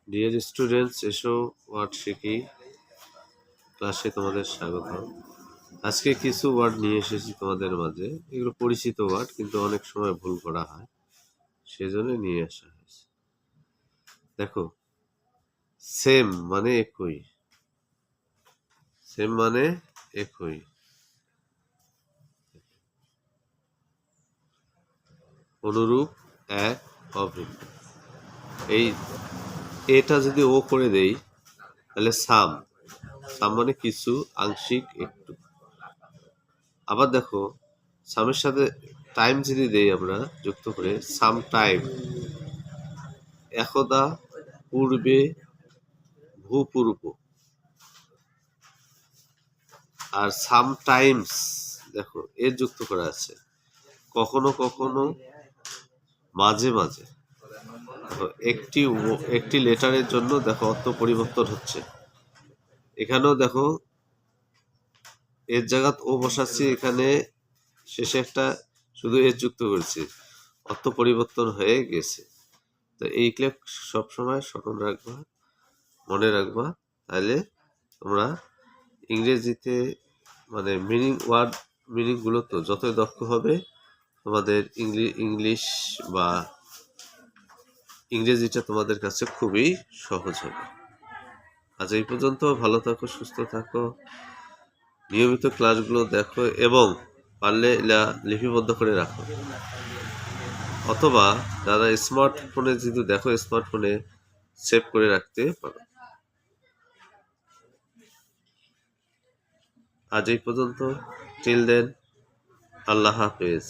Dear students, এসো word শিখি ক্লাসে তোমাদের স্বাগত। আজকে কিছু ওয়ার্ড নিয়ে এসেছি তোমাদের মাঝে। এগুলো পরিচিত ওয়ার্ড, কিন্তু অনেক সময় ভুল করা হয়, সেজন্য নিয়ে আসা হয়েছে। দেখো, সেম মানে একই। সেম মানে একই। অনুরূপ, এক, অভিন্ন। এই এটা যদি ও করে দেই তাহলে সাম। সাম মানে কিছু, আংশিক, একটু। আবার দেখো, সামের সাথে টাইম যদি দেই আমরা যুক্ত করে, সাম টাইম, একদা, পূর্বে, ভূপূর্ব। আর সাম টাইমস দেখো এর যুক্ত করা আছে, কখনো কখনো, মাঝে মাঝে। দেখো একটি লেটারের জন্য দেখো অর্থ পরিবর্তন হচ্ছে। এখানেও দেখো এর জায়গাত ও বসাচ্ছি, এখানে শেষে একটা শুধু এর যুক্ত করেছি, অর্থ পরিবর্তন হয়ে গেছে। তো এইগুলো সবসময় স্মরণ রাখবা, মনে রাখবা, তাহলে তোমরা ইংরেজিতে মানে মিনিংগুলো তো যতই দক্ষ হবে তোমাদের ইংলিশ বা ইংরেজিটা তোমাদের কাছে খুবই সহজ হবে। আজ এই পর্যন্ত। ভালো থাকো, সুস্থ থাকো, নিয়মিত ক্লাসগুলো দেখো এবং পারলে এলা লিপিবদ্ধ করে রাখো, অথবা যারা স্মার্টফোনে যদি দেখো স্মার্টফোনে সেভ করে রাখতে পারো। আজ এই পর্যন্ত। টিল দেন, আল্লাহ হাফেজ।